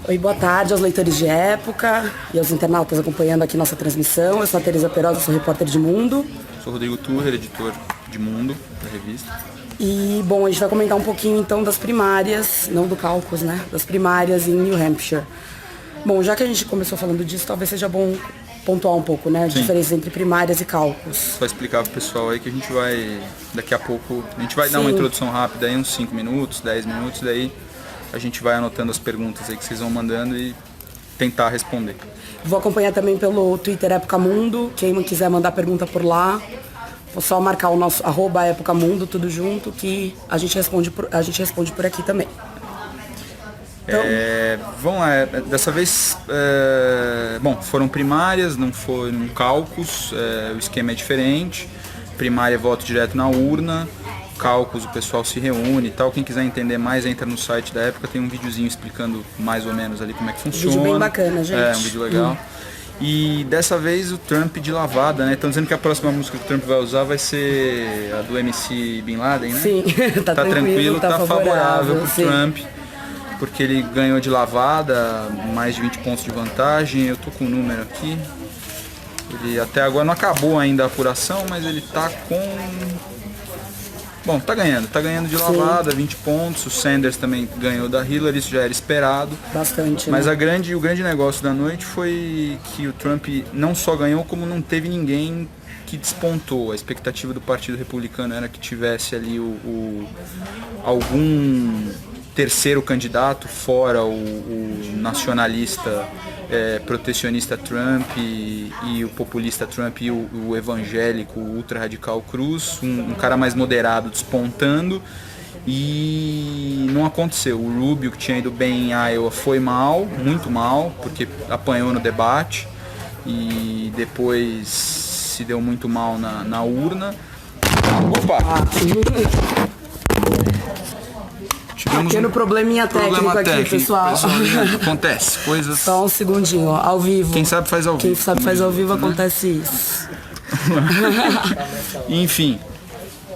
Oi, boa tarde aos leitores de época e aos internautas acompanhando aqui nossa transmissão. Eu sou a Teresa Perosa, sou repórter de Mundo. Sou Rodrigo Turrer, editor de Mundo, da revista. E, bom, a gente vai comentar um pouquinho então das primárias, não do caucus, né? Das primárias em New Hampshire. Bom, já que a gente começou falando disso, talvez seja bom pontuar um pouco, né? A diferença entre primárias e caucus. Só explicar pro pessoal aí que a gente vai, daqui a pouco, a gente vai dar uma introdução rápida aí, uns 5 minutos, 10 minutos, daí a gente vai anotando as perguntas aí que vocês vão mandando e tentar responder. Vou acompanhar também pelo Twitter Época Mundo, quem quiser mandar pergunta por lá, vou só marcar o nosso @épocamundo, tudo junto, que a gente responde por aqui também. Então, vamos lá, dessa vez, bom, foram primárias, não foram caucus, o esquema é diferente. Primária é voto direto na urna, caucus o pessoal se reúne e tal. Quem quiser entender mais, entra no site da época, tem um videozinho explicando mais ou menos ali como é que funciona. Um vídeo bem bacana, gente. É, um vídeo legal. E dessa vez o Trump de lavada, né? Estão dizendo que a próxima música que o Trump vai usar vai ser a do MC Bin Laden, né? Sim, tá tranquilo, tá favorável pro sim. Trump, porque ele ganhou de lavada, mais de 20 pontos de vantagem. Eu tô com o número aqui. Ele até agora não acabou ainda a apuração, mas ele tá com... Bom, tá ganhando de lavada, 20 pontos. O Sanders também ganhou da Hillary, isso já era esperado. Bastante, mas né? o grande negócio da noite foi que o Trump não só ganhou, como não teve ninguém que despontou. A expectativa do Partido Republicano era que tivesse ali algum terceiro candidato, fora o nacionalista protecionista Trump e o populista Trump e o evangélico ultra-radical Cruz, um cara mais moderado despontando, e não aconteceu. O Rubio, que tinha ido bem em Iowa, foi mal, muito mal, porque apanhou no debate e depois se deu muito mal na urna. Opa! Pequeno probleminha técnico aqui, pessoal. Acontece, coisas... Só um segundinho, ó, ao vivo. Quem sabe faz ao vivo. Quem sabe faz ao vivo, acontece isso. Enfim,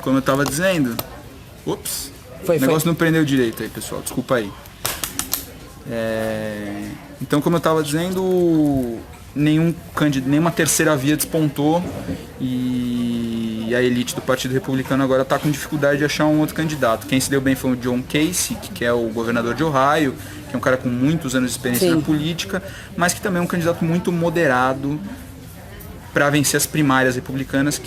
como eu tava dizendo... Ops, o negócio não prendeu direito aí, pessoal, desculpa aí. Então, como eu tava dizendo, nenhuma terceira via despontou e a elite do Partido Republicano agora está com dificuldade de achar um outro candidato. Quem se deu bem foi o John Kasich, que é o governador de Ohio, que é um cara com muitos anos de experiência na política, mas que também é um candidato muito moderado para vencer as primárias republicanas.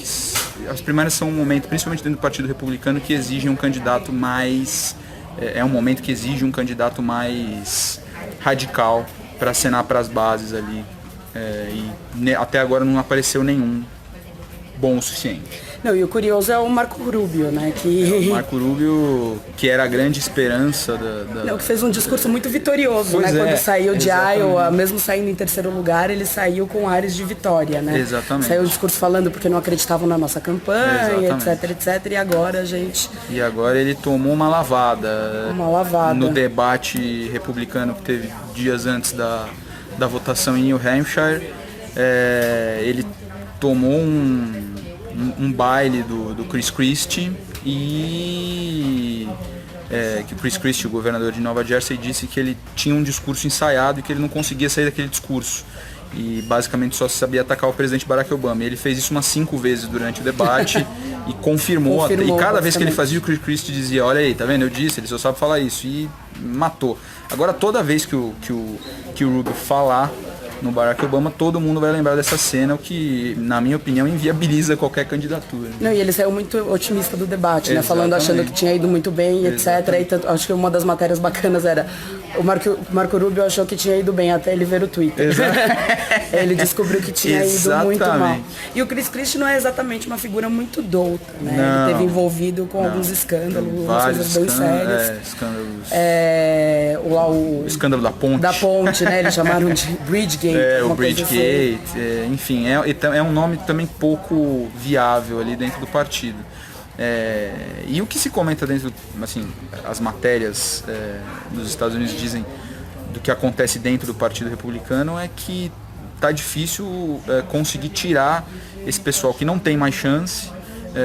As primárias são um momento, principalmente dentro do Partido Republicano, que exige um candidato mais... É um momento que exige um candidato mais radical para acenar para as bases ali. E até agora não apareceu nenhum bom o suficiente. Não, e o curioso é o Marco Rubio, né? O Marco Rubio, que era a grande esperança da... Não, que fez um discurso muito vitorioso, pois né? Quando saiu de Iowa, mesmo saindo em terceiro lugar, ele saiu com ares de vitória, né? Exatamente. Saiu o discurso falando porque não acreditavam na nossa campanha, etc. E agora a gente... E agora ele tomou uma lavada. No debate republicano que teve dias antes da votação em New Hampshire. Ele tomou um baile do Chris Christie e que o Chris Christie, o governador de Nova Jersey, disse que ele tinha um discurso ensaiado e que ele não conseguia sair daquele discurso e basicamente só sabia atacar o presidente Barack Obama. E ele fez isso umas 5 vezes durante o debate e confirmou e cada vez que ele fazia, o Chris Christie dizia: olha aí, tá vendo, eu disse, ele só sabe falar isso, e matou. Agora toda vez que o Rubio falar no Barack Obama, todo mundo vai lembrar dessa cena, o que, na minha opinião, inviabiliza qualquer candidatura. Não, e ele saiu muito otimista do debate, né? Falando, achando que tinha ido muito bem, etc. E tanto, acho que uma das matérias bacanas era o Marco Rubio achou que tinha ido bem até ele ver o Twitter. Ele descobriu que tinha ido muito mal. E o Chris Christie não é exatamente uma figura muito douta, né? Ele esteve envolvido com alguns escândalos, coisas bem sérias. O escândalo da ponte. Da ponte, né? Eles chamaram de Bridgegate. O Bridgegate, enfim, é um nome também pouco viável ali dentro do partido. E o que se comenta dentro, assim, as matérias dos Estados Unidos dizem do que acontece dentro do Partido Republicano é que tá difícil conseguir tirar esse pessoal que não tem mais chance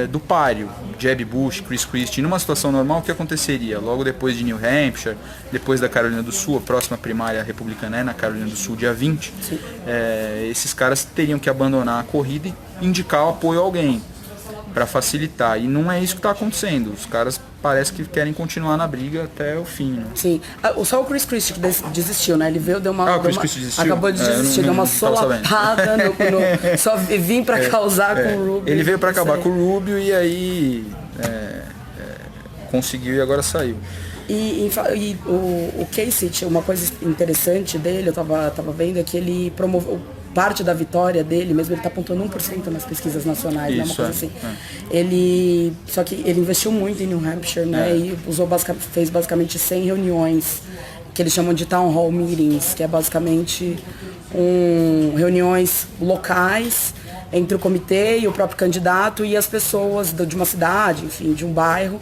do páreo, Jeb Bush, Chris Christie. Numa situação normal, o que aconteceria? Logo depois de New Hampshire, depois da Carolina do Sul, a próxima primária republicana é na Carolina do Sul, dia 20, esses caras teriam que abandonar a corrida e indicar o apoio a alguém para facilitar. E não é isso que está acontecendo. Os caras parece que querem continuar na briga até o fim. Né? Sim. Só o Chris Christie que desistiu, né? Ele veio, deu uma... o Chris Christie desistiu? Acabou de desistir, deu uma solapada só vim para causar com o Rubio. Ele veio para acabar com o Rubio e aí conseguiu e agora saiu. E o Kasich, uma coisa interessante dele, eu tava vendo, é que ele promoveu parte da vitória dele, mesmo ele tá apontando 1% nas pesquisas nacionais, né? Uma coisa assim. Só que ele investiu muito em New Hampshire, né? E fez basicamente 100 reuniões, que eles chamam de Town Hall Meetings, que é basicamente reuniões locais entre o comitê e o próprio candidato e as pessoas de uma cidade, enfim, de um bairro,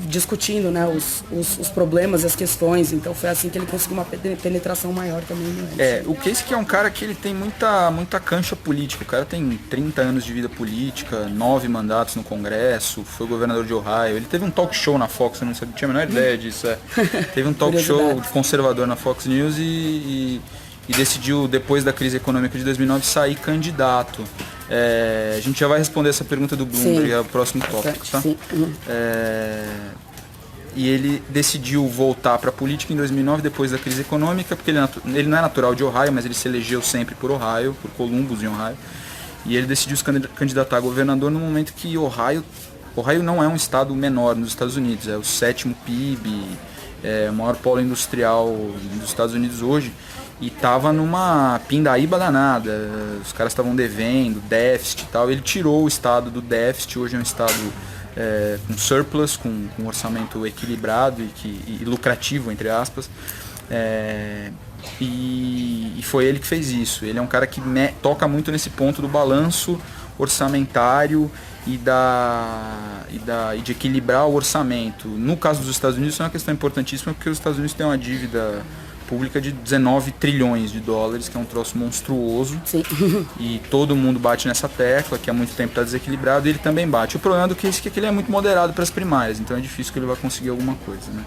discutindo, né, os problemas e as questões. Então foi assim que ele conseguiu uma penetração maior também. O Kasich é um cara que ele tem muita cancha política. O cara tem 30 anos de vida política, 9 mandatos no Congresso, foi governador de Ohio. Ele teve um talk show na Fox, eu não tinha a menor ideia disso. Teve um talk show conservador na Fox News e decidiu, depois da crise econômica de 2009, sair candidato. A gente já vai responder essa pergunta do Bloomberg, é o próximo tópico, tá? E ele decidiu voltar para a política em 2009, depois da crise econômica, porque ele não é natural de Ohio, mas ele se elegeu sempre por Ohio, por Columbus, em Ohio. E ele decidiu se candidatar a governador no momento que Ohio não é um estado menor nos Estados Unidos, é o 7º PIB, o maior polo industrial dos Estados Unidos hoje. E estava numa pindaíba danada, os caras estavam devendo, déficit e tal. Ele tirou o estado do déficit, hoje é um estado com surplus, com um orçamento equilibrado e lucrativo, entre aspas. E foi ele que fez isso. Ele é um cara que toca muito nesse ponto do balanço orçamentário e de equilibrar o orçamento. No caso dos Estados Unidos, isso é uma questão importantíssima, porque os Estados Unidos têm uma dívida pública de 19 trilhões de dólares, que é um troço monstruoso. Sim. E todo mundo bate nessa tecla, que há muito tempo está desequilibrado, e ele também bate. O problema do Kasich é que ele é muito moderado para as primárias, então é difícil que ele vá conseguir alguma coisa, né?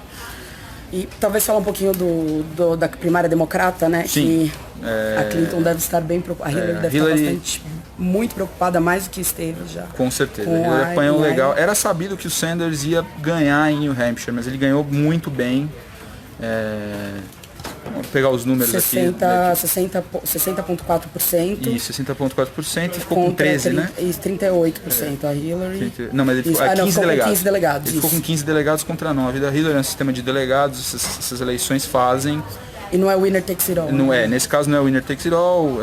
E talvez falar um pouquinho da primária democrata, né? Sim. Que a Clinton deve estar bem preocupada, a Hillary deve estar muito preocupada, mais do que esteve já. Com certeza, ele apanhou legal. Era sabido que o Sanders ia ganhar em New Hampshire, mas ele ganhou muito bem. Vamos pegar os números aqui. 60,4%. E 60,4% e ficou com 13, né? E 38% a Hillary. Não, mas ele ficou 15 delegados. 15 delegados. Ele ficou com 15 delegados contra 9 da Hillary, é um sistema de delegados, essas eleições fazem. E não é winner takes it all. Não é, nesse caso não é winner takes it all,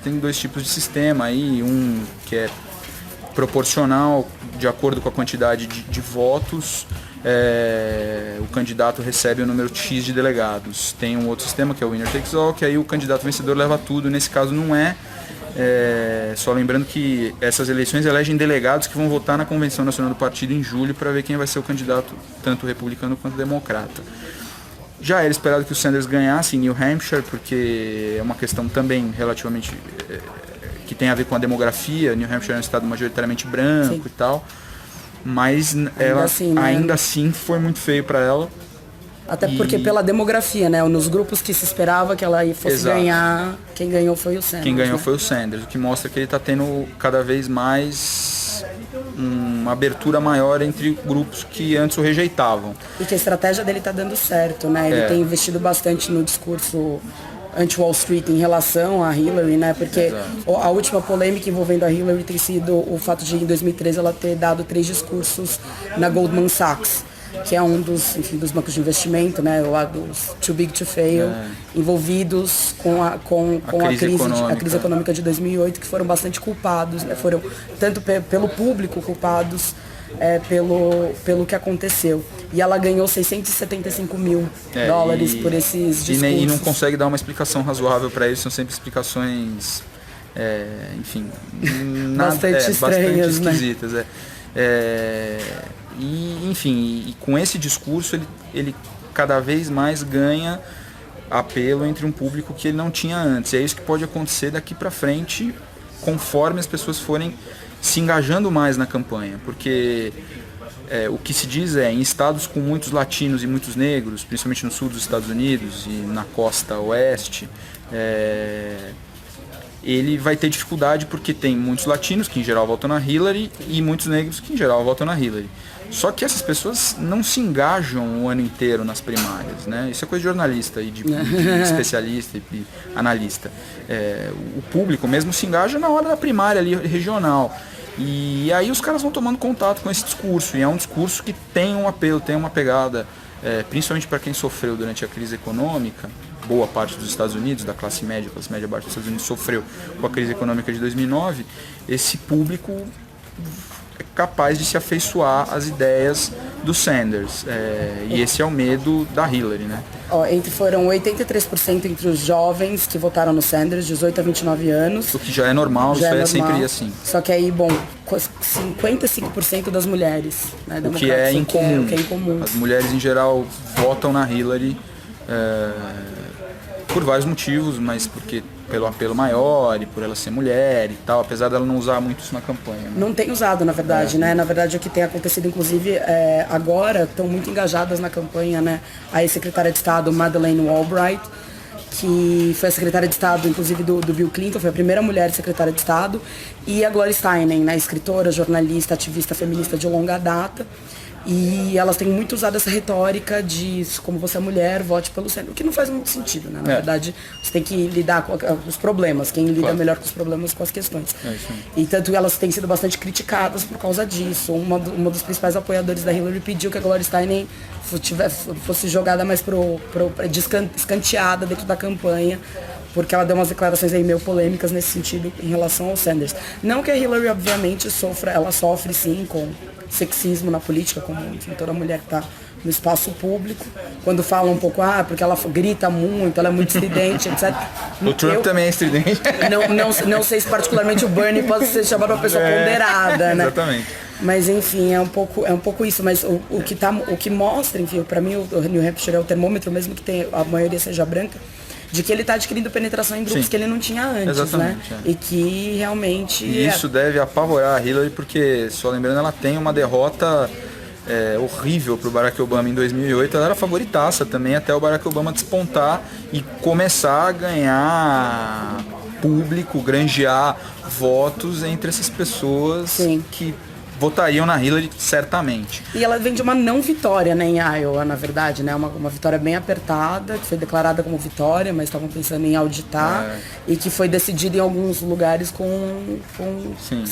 tem dois tipos de sistema aí, um que é proporcional de acordo com a quantidade de votos. O candidato recebe o número X de delegados. Tem um outro sistema que é o winner takes all, que aí o candidato vencedor leva tudo. Nesse caso não só lembrando que essas eleições elegem delegados que vão votar na Convenção Nacional do Partido em julho para ver quem vai ser o candidato, tanto republicano quanto democrata. Já era esperado que o Sanders ganhasse em New Hampshire, porque é uma questão também relativamente que tem a ver com a demografia. New Hampshire é um estado majoritariamente branco. Sim. E tal. Mas ainda assim foi muito feio para ela. Até porque pela demografia, né? Nos grupos que se esperava que ela fosse ganhar, quem ganhou foi o Sanders. Quem ganhou foi o Sanders, o que mostra que ele está tendo cada vez mais uma abertura maior entre grupos que antes o rejeitavam. E que a estratégia dele está dando certo, né? Ele tem investido bastante no discurso anti-Wall Street em relação a Hillary, né? Porque a última polêmica envolvendo a Hillary tem sido o fato de, em 2013, ela ter dado 3 discursos na Goldman Sachs, que é um dos bancos de investimento, né? Lá dos Too Big to Fail, envolvidos com a crise econômica de 2008, que foram bastante culpados, né? Foram tanto pelo público culpados, pelo que aconteceu. E ela ganhou 675 mil dólares por esses discursos. E não consegue dar uma explicação razoável para isso, são sempre explicações, bastante estranhas, esquisitas. Né? E com esse discurso ele cada vez mais ganha apelo entre um público que ele não tinha antes. E é isso que pode acontecer daqui para frente, conforme as pessoas forem se engajando mais na campanha, porque o que se diz em estados com muitos latinos e muitos negros, principalmente no sul dos Estados Unidos e na costa oeste, ele vai ter dificuldade porque tem muitos latinos que em geral votam na Hillary e muitos negros que em geral votam na Hillary. Só que essas pessoas não se engajam o ano inteiro nas primárias, né? Isso é coisa de jornalista e de especialista e analista. O público mesmo se engaja na hora da primária ali regional. E aí os caras vão tomando contato com esse discurso, e é um discurso que tem um apelo, tem uma pegada, principalmente para quem sofreu durante a crise econômica. Boa parte dos Estados Unidos, da classe média baixa dos Estados Unidos, sofreu com a crise econômica de 2009. Esse público é capaz de se afeiçoar às ideias do Sanders, e esse é o medo da Hillary, né? Foram 83% entre os jovens que votaram no Sanders, 18 a 29 anos. O que já é normal, isso é sempre assim. Só que aí, 55% das mulheres, né, o que é incomum. O que é incomum. As mulheres, em geral, votam na Hillary por vários motivos, mas porque pelo apelo maior e por ela ser mulher e tal, apesar dela não usar muito isso na campanha. Né? Não tem usado, na verdade, né? Na verdade, o que tem acontecido, inclusive, agora, estão muito engajadas na campanha, né? A ex-secretária de Estado, Madeleine Albright, que foi a secretária de Estado, inclusive, do Bill Clinton, foi a primeira mulher secretária de Estado, e a Gloria Steinem, né? Escritora, jornalista, ativista feminista de longa data. E elas têm muito usado essa retórica de como você é mulher, vote pelo centro, o que não faz muito sentido, né? Na verdade, você tem que lidar com os problemas, quem lida melhor com os problemas, com as questões. E tanto elas têm sido bastante criticadas por causa disso. Uma dos principais apoiadores da Hillary pediu que a Gloria Steinem fosse jogada mais escanteada dentro da campanha, porque ela deu umas declarações aí meio polêmicas nesse sentido em relação ao Sanders. Não que a Hillary, obviamente, ela sofre sim com sexismo na política, como enfim, toda mulher que está no espaço público, quando fala um pouco, porque ela grita muito, ela é muito estridente, etc. O Trump também é estridente. Não sei se particularmente o Bernie pode ser chamado uma pessoa ponderada, né? Exatamente. Mas enfim, é um pouco isso, mas o que mostra, enfim, para mim o New Hampshire é o termômetro, mesmo que a maioria seja branca, de que ele está adquirindo penetração em grupos que ele não tinha antes, exatamente, né? E que realmente... E isso deve apavorar a Hillary, porque, só lembrando, ela tem uma derrota horrível para o Barack Obama em 2008. Ela era favoritaça também, até o Barack Obama despontar e começar a ganhar público, granjear votos entre essas pessoas que votariam na Hillary certamente. E ela vem de uma não vitória, né, em Iowa, na verdade, né? Uma vitória bem apertada, que foi declarada como vitória, mas estavam pensando em auditar, e que foi decidida em alguns lugares com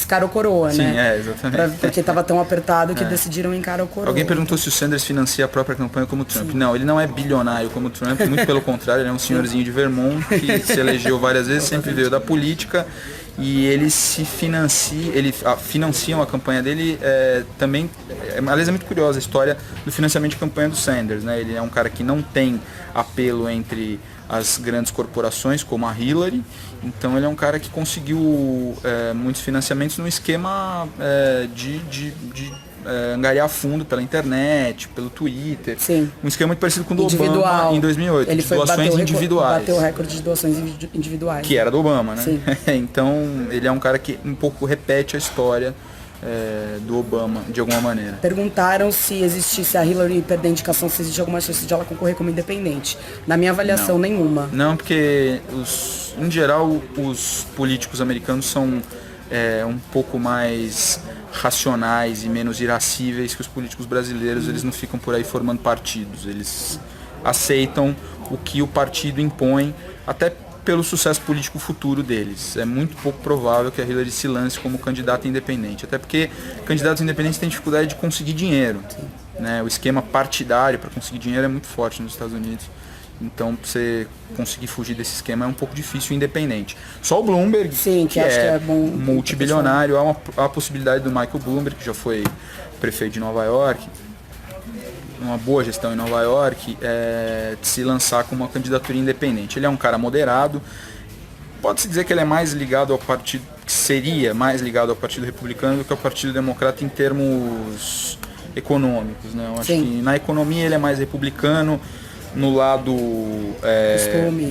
cara ou coroa, né? Sim, exatamente. Porque estava tão apertado que decidiram em cara ou coroa. Alguém perguntou se o Sanders financia a própria campanha como o Trump. Não, ele não é bilionário como o Trump, muito pelo contrário, ele é um senhorzinho de Vermont que se elegeu várias vezes, sempre veio da política. E ele financiam a campanha dele também. Aliás, é muito curiosa a história do financiamento de campanha do Sanders, né? Ele é um cara que não tem apelo entre as grandes corporações como a Hillary, então ele é um cara que conseguiu muitos financiamentos no esquema de angariar fundo pela internet, pelo Twitter. Sim. Um esquema muito parecido com o do Obama em 2008, de doações individuais. Bateu o recorde de doações individuais. Que era do Obama, né? Sim. Então, ele é um cara que um pouco repete a história do Obama, de alguma maneira. Perguntaram se existisse a Hillary perder a indicação, se existe alguma chance de ela concorrer como independente. Na minha avaliação, nenhuma. Não, porque, em geral, os políticos americanos são um pouco mais racionais e menos irascíveis que os políticos brasileiros. Eles não ficam por aí formando partidos, eles aceitam o que o partido impõe, até pelo sucesso político futuro deles. É muito pouco provável que a Hillary se lance como candidata independente, até porque candidatos independentes têm dificuldade de conseguir dinheiro, né? O esquema partidário para conseguir dinheiro é muito forte nos Estados Unidos. Então, para você conseguir fugir desse esquema é um pouco difícil independente. Só o Bloomberg, que acho que é bom, multibilionário, há a possibilidade do Michael Bloomberg, que já foi prefeito de Nova York, uma boa gestão em Nova York, de se lançar como uma candidatura independente. Ele é um cara moderado, pode-se dizer que ele é mais ligado ao partido, que seria mais ligado ao Partido Republicano do que ao Partido Democrata em termos econômicos, né? Eu acho que na economia ele é mais republicano, no lado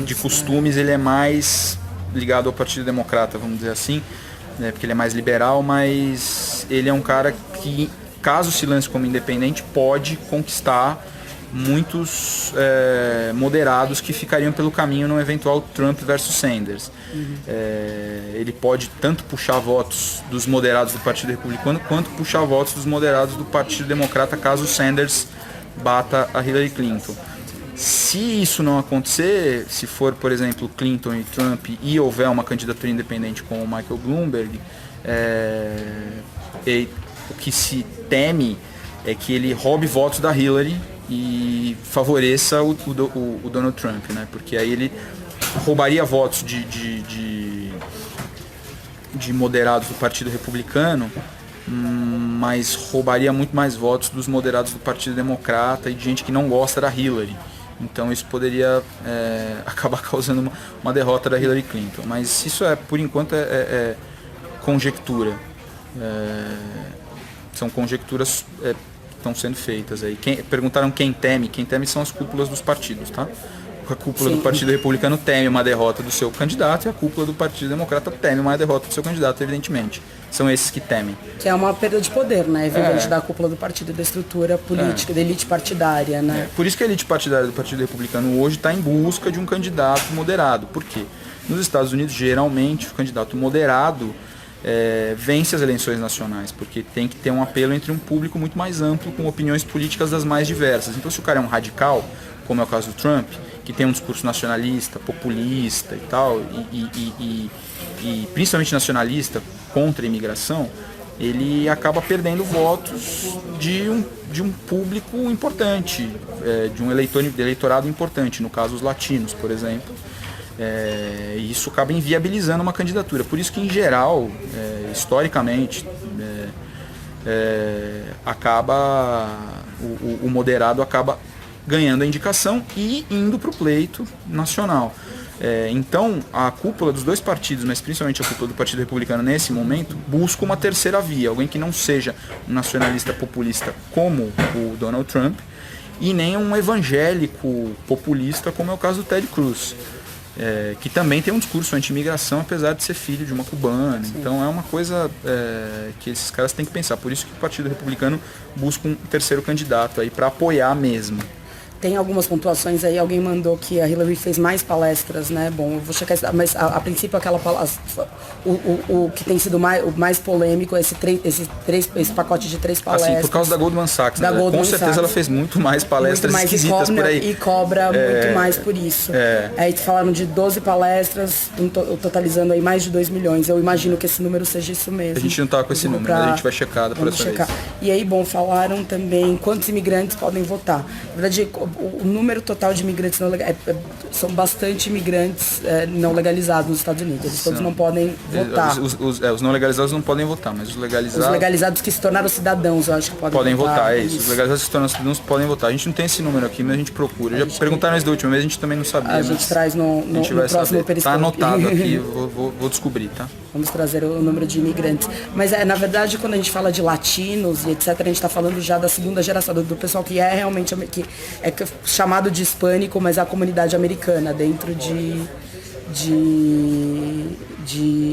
de costumes ele é mais ligado ao Partido Democrata, vamos dizer assim. né, porque ele é mais liberal, mas ele é um cara que, caso se lance como independente, pode conquistar muitos moderados que ficariam pelo caminho no eventual Trump versus Sanders. Ele pode tanto puxar votos dos moderados do Partido Republicano quanto puxar votos dos moderados do Partido Democrata caso Sanders bata a Hillary Clinton. Se isso não acontecer, se for, por exemplo, Clinton e Trump e houver uma candidatura independente como o Michael Bloomberg, o que se teme é que ele roube votos da Hillary e favoreça o Donald Trump, né? Porque aí ele roubaria votos de moderados do Partido Republicano, mas roubaria muito mais votos dos moderados do Partido Democrata e de gente que não gosta da Hillary. Então isso poderia acabar causando uma derrota da Hillary Clinton. Mas isso por enquanto, é conjectura. São conjecturas que estão sendo feitas aí. Perguntaram quem teme são as cúpulas dos partidos, tá? A cúpula do Partido Republicano teme uma derrota do seu candidato e a cúpula do Partido Democrata teme uma derrota do seu candidato, evidentemente. São esses que temem. Que é uma perda de poder, né? Evidente da cúpula do partido, da estrutura política, da elite partidária, né? Por isso que a elite partidária do Partido Republicano hoje está em busca de um candidato moderado. Por quê? Nos Estados Unidos, geralmente, o candidato moderado vence as eleições nacionais, porque tem que ter um apelo entre um público muito mais amplo, com opiniões políticas das mais diversas. Então, se o cara é um radical, como é o caso do Trump, que tem um discurso nacionalista, populista e tal, e principalmente nacionalista contra a imigração, ele acaba perdendo votos de um público importante, de um eleitorado importante, no caso os latinos, por exemplo. E isso acaba inviabilizando uma candidatura. Por isso que, em geral, historicamente, o moderado acaba ganhando a indicação e indo para o pleito nacional. Então, a cúpula dos dois partidos, mas principalmente a cúpula do Partido Republicano nesse momento, busca uma terceira via, alguém que não seja um nacionalista populista como o Donald Trump e nem um evangélico populista como é o caso do Ted Cruz, que também tem um discurso anti-imigração, apesar de ser filho de uma cubana. Sim. Então é uma coisa que esses caras têm que pensar. Por isso que o Partido Republicano busca um terceiro candidato aí para apoiar mesmo. Tem algumas pontuações aí, alguém mandou que a Hillary fez mais palestras, né? Bom, eu vou checar isso, mas a princípio aquela palestra, o que tem sido o mais polêmico é esse pacote de 3 palestras. Assim, por causa da Goldman Sachs, né? Com certeza ela fez muito mais palestras muito mais esquisitas por aí. E cobra muito mais por isso. Aí falaram de 12 palestras, totalizando aí mais de 2 milhões. Eu imagino que esse número seja isso mesmo. A gente não tá com esse número, mas a gente vai checar da próxima vez. E aí, bom, falaram também quantos imigrantes podem votar. Na verdade, o número total de imigrantes não são bastante imigrantes não legalizados nos Estados Unidos. Eles todos não podem votar. Os não legalizados não podem votar, mas os legalizados... Os legalizados que se tornaram cidadãos, eu acho que podem votar. É isso. Os legalizados que se tornaram cidadãos podem votar. A gente não tem esse número aqui, mas a gente procura. Já perguntaram isso da última vez, a gente também não sabia. A gente traz no próximo Periscope. Tá anotado aqui, vou descobrir, tá? Vamos trazer o número de imigrantes. Mas, na verdade, quando a gente fala de latinos e etc., a gente está falando já da segunda geração, do pessoal que é realmente chamado de hispânico, mas é a comunidade americana dentro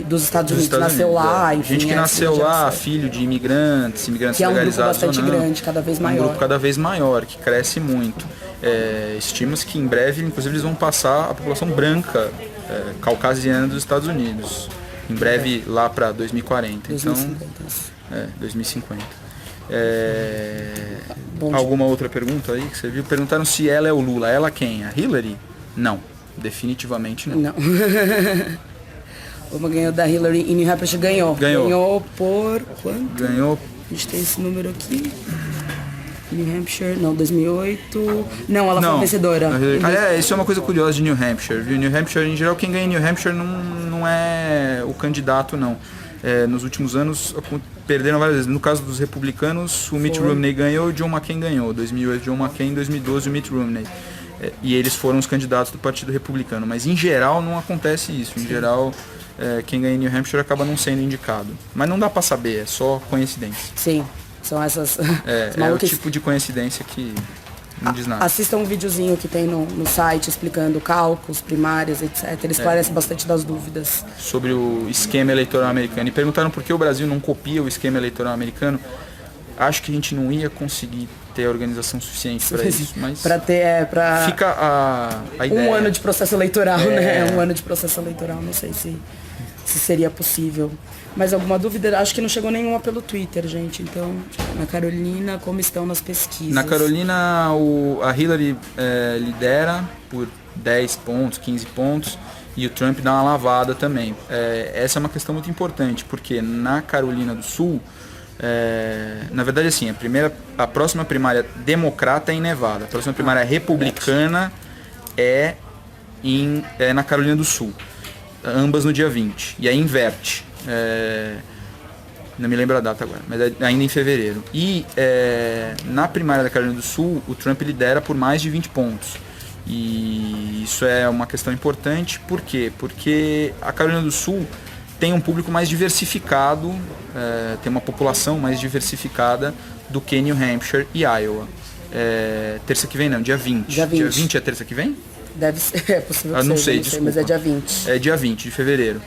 dos Estados Unidos. Nasceu lá, enfim. Gente que nasceu lá, filho de imigrantes legalizados. Que é um grupo bastante grande, cada vez maior. Um grupo cada vez maior, que cresce muito. Estima-se que em breve, inclusive, eles vão passar a população branca caucasiana dos Estados Unidos. Em breve, lá para 2040. 2050. Então, 2050. Alguma outra pergunta aí que você viu? Perguntaram se ela é o Lula. Ela quem? A Hillary? Não, definitivamente não. Não. Uma ganhou da Hillary e New Hampshire ganhou por quanto? Ganhou. A gente tem esse número aqui. New Hampshire, não, 2008. Não, ela foi vencedora. Aliás, isso é uma coisa curiosa de New Hampshire, viu? New Hampshire, em geral, quem ganha em New Hampshire não é o candidato, não. Nos últimos anos perderam várias vezes. No caso dos republicanos, o Mitt Romney ganhou e o John McCain ganhou. 2008 John McCain, 2012 o Mitt Romney. E eles foram os candidatos do Partido Republicano. Mas em geral não acontece isso. Em geral, quem ganha em New Hampshire acaba não sendo indicado. Mas não dá pra saber, é só coincidência. Sim, são essas... É o tipo de coincidência que Não diz nada. Assistam um videozinho que tem no site explicando cálculos, primárias, etc. Ele esclarece bastante das dúvidas. Sobre o esquema eleitoral americano. E perguntaram por que o Brasil não copia o esquema eleitoral americano. Acho que a gente não ia conseguir ter organização suficiente para isso, mas fica a ideia. Um ano de processo eleitoral, né? Um ano de processo eleitoral, não sei se seria possível. Mas alguma dúvida? Acho que não chegou nenhuma pelo Twitter, gente. Então, na Carolina, como estão nas pesquisas? Na Carolina, a Hillary lidera por 10 pontos, 15 pontos, e o Trump dá uma lavada também. Essa é uma questão muito importante, porque na Carolina do Sul, na verdade, assim, a próxima primária democrata é em Nevada, a próxima primária republicana é na Carolina do Sul, ambas no dia 20, e aí inverte. Não me lembro a data agora, mas ainda em fevereiro. E na primária da Carolina do Sul, o Trump lidera por mais de 20 pontos. E isso é uma questão importante, por quê? Porque a Carolina do Sul tem um público mais diversificado, tem uma população mais diversificada do que New Hampshire e Iowa. Terça que vem não, dia 20. Dia 20 é terça que vem? Deve ser, é possível que não seja, sei, não desculpa. Mas é dia 20. É dia 20 de fevereiro.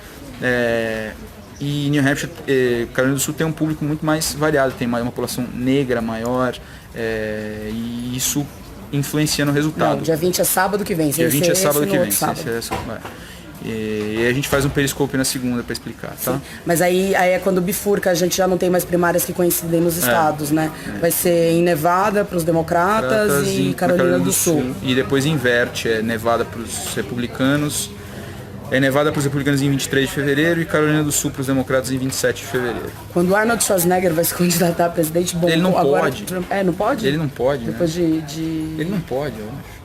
E New Hampshire, Carolina do Sul tem um público muito mais variado, tem uma população negra maior, e isso influencia no resultado. Não, dia 20 é sábado que vem. Dia 20 é sábado que vem. E a gente faz um periscope na segunda para explicar, tá? Sim. Mas aí é quando bifurca, a gente já não tem mais primárias que coincidem nos estados, né? Vai ser em Nevada para os democratas e Carolina do Sul. E depois inverte, Nevada para os republicanos. Nevada para os republicanos em 23 de fevereiro e Carolina do Sul para os democratas em 27 de fevereiro. Quando o Arnold Schwarzenegger vai se candidatar a presidente, bom, ele não agora, pode. Não pode? Ele não pode, depois né? Ele não pode, eu acho.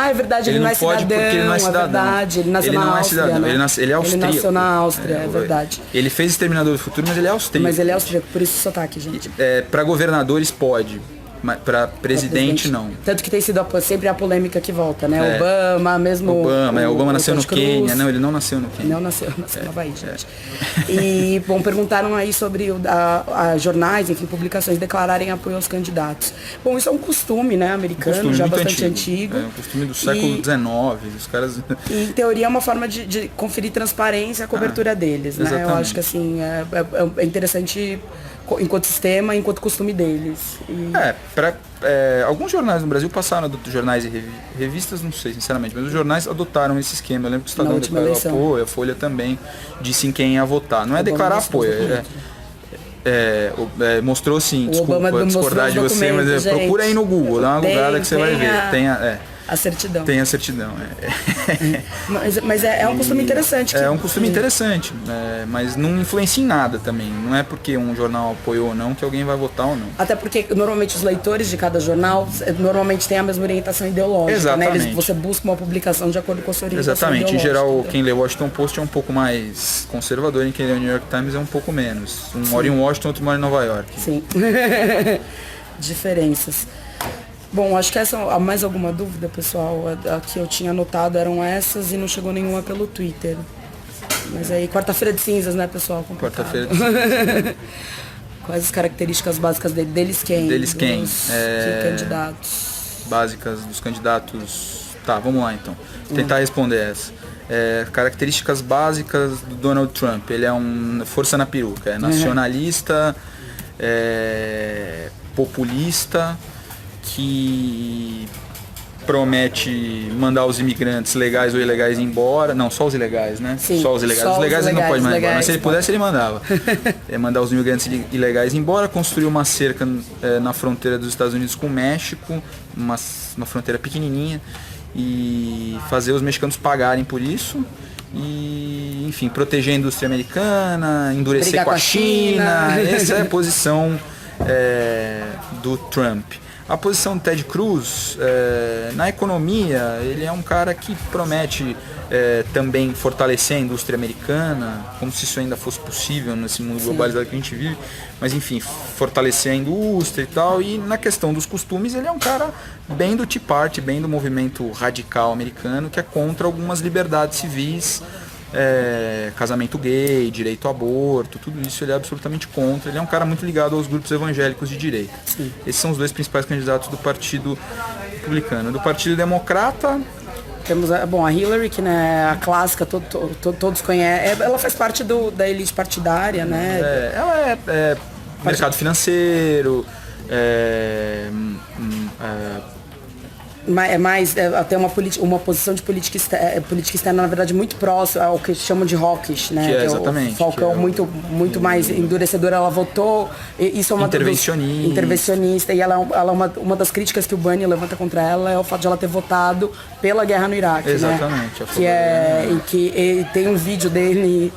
É verdade, ele não é pode cidadão, porque ele não é cidadão. É verdade, ele nasceu na Áustria, né? Ele é austríaco. Ele nasceu na Áustria, é verdade. Ele fez Exterminador do Futuro, mas ele é austríaco. Mas ele é austríaco, por isso o sotaque, gente. Para governadores pode, mas para presidente não. Tanto que tem sido sempre a polêmica que volta, né? Obama, mesmo... Obama nasceu no Quênia. Não, ele não nasceu no Quênia. Não nasceu na Bahia, gente. E, bom, perguntaram aí sobre a jornais, enfim, publicações declararem apoio aos candidatos. Bom, isso é um costume, né, americano, já bastante antigo. É um costume do século XIX, os caras... E, em teoria, é uma forma de conferir transparência à cobertura deles, né? Exatamente. Eu acho que, assim, é interessante... enquanto sistema, enquanto costume deles. Alguns jornais no Brasil passaram, jornais e revistas, não sei sinceramente, mas os jornais adotaram esse esquema. Eu lembro que o Estadão declarou apoio, a Folha também disse em quem ia votar. Não é declarar apoio, mostrou sim, desculpa discordar de você, mas procura aí no Google, dá uma googada que você vai ver. A certidão. Tem a certidão, Mas é um costume interessante. É um costume interessante, mas não influencia em nada também. Não é porque um jornal apoiou ou não que alguém vai votar ou não. Até porque normalmente os leitores de cada jornal normalmente têm a mesma orientação ideológica. Exatamente. Né? Você busca uma publicação de acordo com a sua orientação Exatamente. Em geral, então. quem lê o Washington Post é um pouco mais conservador e quem lê o New York Times é um pouco menos. Um mora em Washington, outro mora em Nova York. Sim. Diferenças. Bom, acho que há mais alguma dúvida, pessoal? A que eu tinha anotado eram essas e não chegou nenhuma pelo Twitter. Mas aí, quarta-feira de cinzas, né, pessoal? Quarta-feira de cinzas. Quais as características básicas dele? Deles quem? Que candidatos? Básicas dos candidatos... Tá, vamos lá então. Vou tentar responder essa. Características básicas do Donald Trump. Ele é força na peruca. É nacionalista, populista, que promete mandar os imigrantes legais ou ilegais embora. Não, só os ilegais, né? Sim, só os ilegais. Os legais ele não pode mais embora, mas se ele pudesse ele mandava. Mandar os imigrantes ilegais embora, construir uma cerca na fronteira dos Estados Unidos com o México, uma fronteira pequenininha, e fazer os mexicanos pagarem por isso. E, enfim, proteger a indústria americana, endurecer com a China. Essa é a posição do Trump. A posição do Ted Cruz, na economia, ele é um cara que promete também fortalecer a indústria americana, como se isso ainda fosse possível nesse mundo globalizado que a gente vive, mas enfim, fortalecer a indústria e tal. E na questão dos costumes, ele é um cara bem do Tea Party, bem do movimento radical americano, que é contra algumas liberdades civis, casamento gay, direito ao aborto, tudo isso ele é absolutamente contra. Ele é um cara muito ligado aos grupos evangélicos de direita. Sim. Esses são os dois principais candidatos do partido Republicano. Do Partido Democrata... Temos a Hillary, que, né, a clássica, todos conhecem. Ela faz parte da elite partidária, né? Ela é mercado financeiro, tem uma posição de política externa, na verdade, muito próxima ao que chamam de hawkish, né? Exatamente. O foco muito mais endurecedor. Ela votou, isso é uma intervencionista, e ela é uma das críticas que o Bernie levanta contra ela é o fato de ela ter votado pela guerra no Iraque. Exatamente. Né? Que tem um vídeo dele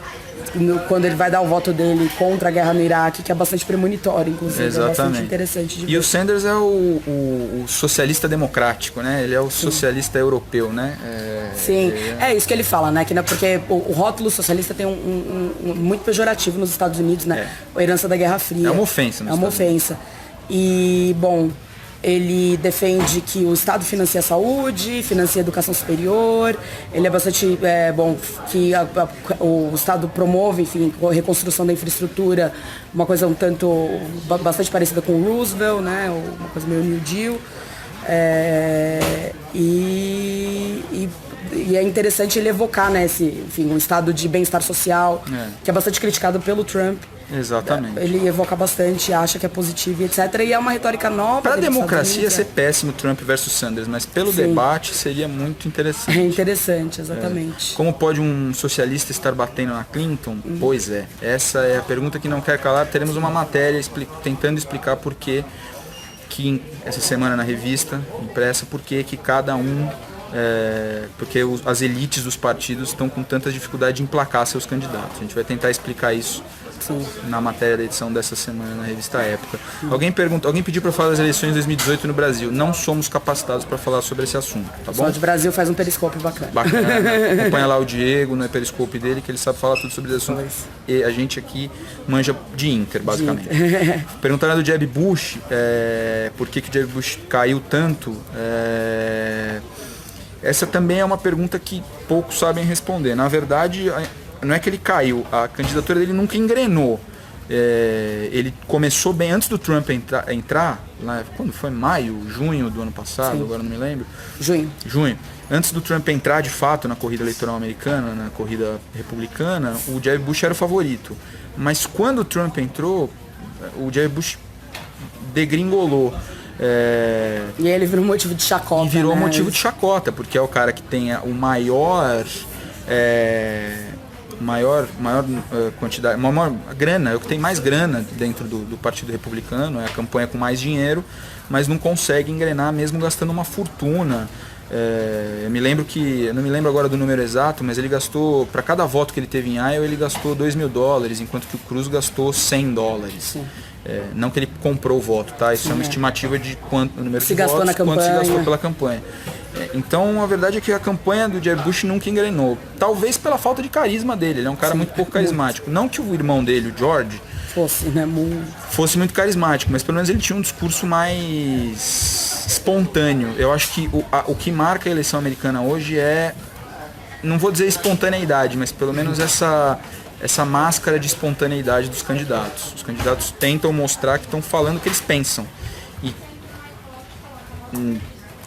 quando ele vai dar o voto dele contra a guerra no Iraque, que é bastante premonitório, inclusive. Exatamente. É bastante interessante de ver. E o Sanders é o socialista democrático, né? Ele é o socialista europeu, né? Sim, é isso que ele fala, né? Porque o rótulo socialista tem um muito pejorativo nos Estados Unidos, né? A herança da Guerra Fria. É uma ofensa. É uma ofensa. E, bom... Ele defende que o Estado financia a saúde, financia a educação superior. Ele é bastante que o Estado promove, enfim, a reconstrução da infraestrutura, uma coisa bastante parecida com o Roosevelt, né? Uma coisa meio New Deal. E é interessante ele evocar, né, um estado de bem-estar social, que é bastante criticado pelo Trump. Exatamente. Ele evoca bastante, acha que é positivo e etc. E é uma retórica nova. Para a democracia ia ser péssimo Trump versus Sanders, mas pelo debate seria muito interessante. É interessante, exatamente. Como pode um socialista estar batendo na Clinton? Pois é. Essa é a pergunta que não quer calar. Teremos uma matéria tentando explicar por que essa semana na revista impressa, por que cada um... porque as elites dos partidos estão com tanta dificuldade de emplacar seus candidatos. A gente vai tentar explicar isso na matéria da edição dessa semana na revista Época. Alguém pediu para falar das eleições de 2018 no Brasil. Não somos capacitados para falar sobre esse assunto, tá bom? Só de Brasil faz um periscópio bacana. Acompanha lá o Diego no periscópio dele, que ele sabe falar tudo sobre esse assunto. E a gente aqui manja de Inter, basicamente. Perguntaram do Jeb Bush, por que o Jeb Bush caiu tanto. Essa também é uma pergunta que poucos sabem responder. Na verdade, não é que ele caiu, a candidatura dele nunca engrenou. Ele começou bem antes do Trump entrar lá, quando foi? Maio, junho do ano passado, agora não me lembro. Junho. Antes do Trump entrar de fato na corrida eleitoral americana, na corrida republicana, o Jeb Bush era o favorito. Mas quando o Trump entrou, o Jeb Bush degringolou. E aí ele virou motivo de chacota. E virou motivo de chacota, porque é o cara que tem o maior quantidade, maior grana, é o que tem mais grana dentro do Partido Republicano, é a campanha com mais dinheiro, mas não consegue engrenar mesmo gastando uma fortuna. Eu não me lembro agora do número exato, mas ele gastou, para cada voto que ele teve em Iowa, ele gastou $2.000, enquanto que o Cruz gastou $100. Não que ele comprou o voto, tá? Isso é uma estimativa de quanto o número de votos, quanto se gastou pela campanha. Então, a verdade é que a campanha do Jeb Bush nunca engrenou. Talvez pela falta de carisma dele. Ele é um cara muito pouco carismático. Não que o irmão dele, o George, fosse muito carismático, mas pelo menos ele tinha um discurso mais espontâneo. Eu acho que o que marca a eleição americana hoje não vou dizer espontaneidade, mas pelo menos essa máscara de espontaneidade dos candidatos. Os candidatos tentam mostrar que estão falando o que eles pensam. E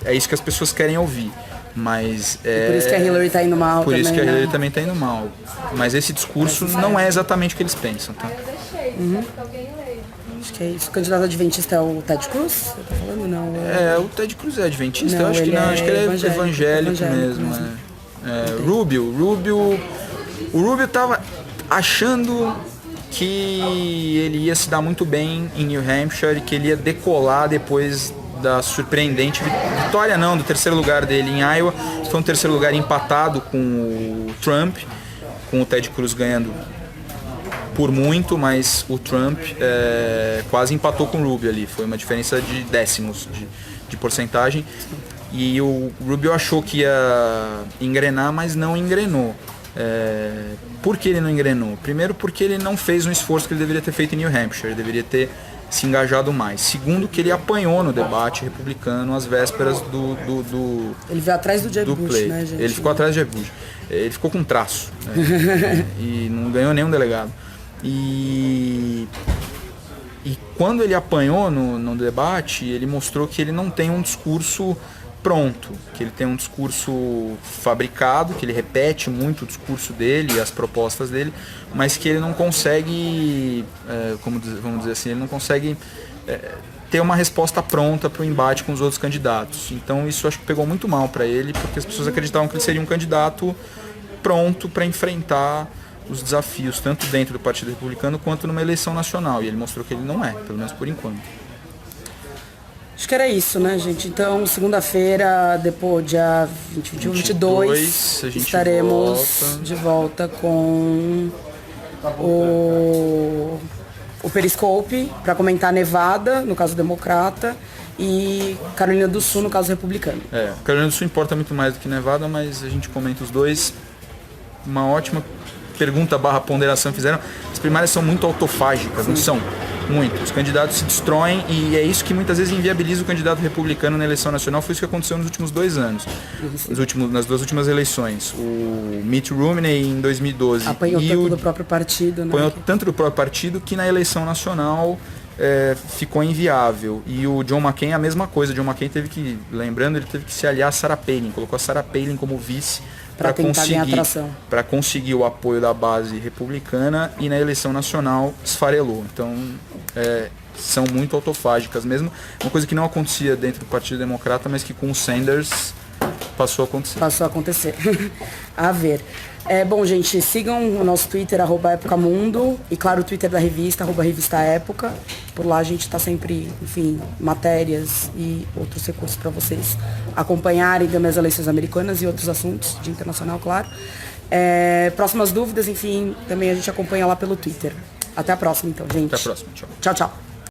é isso que as pessoas querem ouvir. Mas por isso que a Hillary está indo mal. Por também, isso que a Hillary também está indo mal. Mas esse discurso não é exatamente o que eles pensam, tá? Acho que é isso. O candidato adventista é o Ted Cruz? Você tá falando? Não. O Ted Cruz é adventista? Eu acho que não. Acho que ele é evangélico mesmo. O Rubio tava achando que ele ia se dar muito bem em New Hampshire e que ele ia decolar depois da surpreendente vitória do terceiro lugar dele em Iowa. Foi um terceiro lugar empatado com o Trump, com o Ted Cruz ganhando por muito, mas o Trump quase empatou com o Rubio ali. Foi uma diferença de décimos de porcentagem. E o Rubio achou que ia engrenar, mas não engrenou. Por que ele não engrenou? Primeiro, porque ele não fez um esforço que ele deveria ter feito em New Hampshire. Ele deveria ter se engajado mais. Segundo, que ele apanhou no debate republicano às vésperas do ele veio atrás do Jeb Bush, né, gente? Ele ficou atrás do Jeb Bush. Ele ficou com traço. E não ganhou nenhum delegado. E quando ele apanhou no debate, ele mostrou que ele não tem um discurso pronto, que ele tem um discurso fabricado, que ele repete muito o discurso dele e as propostas dele, mas que ele não consegue, vamos dizer assim, ele não consegue ter uma resposta pronta para o embate com os outros candidatos. Então isso acho que pegou muito mal para ele, porque as pessoas acreditavam que ele seria um candidato pronto para enfrentar os desafios, tanto dentro do Partido Republicano quanto numa eleição nacional. E ele mostrou que ele não é, pelo menos por enquanto. Acho que era isso, né, gente? Então, segunda-feira, depois, dia 21, 22, estaremos de volta com o Periscope para comentar Nevada, no caso democrata, e Carolina do Sul, no caso republicano. Carolina do Sul importa muito mais do que Nevada, mas a gente comenta os dois. Uma ótima pergunta / ponderação fizeram. As primárias são muito autofágicas, não são? Muito. Os candidatos se destroem e é isso que muitas vezes inviabiliza o candidato republicano na eleição nacional. Foi isso que aconteceu nos últimos 2 anos. Nas 2 últimas eleições. O Mitt Romney em 2012 apanhou tanto do próprio partido, né? Apanhou tanto do próprio partido que na eleição nacional ficou inviável. E o John McCain a mesma coisa. John McCain teve que se aliar a Sarah Palin, colocou a Sarah Palin como vice para conseguir o apoio da base republicana, e na eleição nacional esfarelou. Então são muito autofágicas mesmo, uma coisa que não acontecia dentro do Partido Democrata, mas que com o Sanders passou a acontecer. A ver. Bom, gente, sigam o nosso Twitter, @épocamundo, e claro, o Twitter da revista, @revistaépoca. Por lá a gente está sempre, enfim, matérias e outros recursos para vocês acompanharem também as eleições americanas e outros assuntos de internacional, claro. Próximas dúvidas, enfim, também a gente acompanha lá pelo Twitter. Até a próxima, então, gente. Até a próxima, tchau. Tchau, tchau.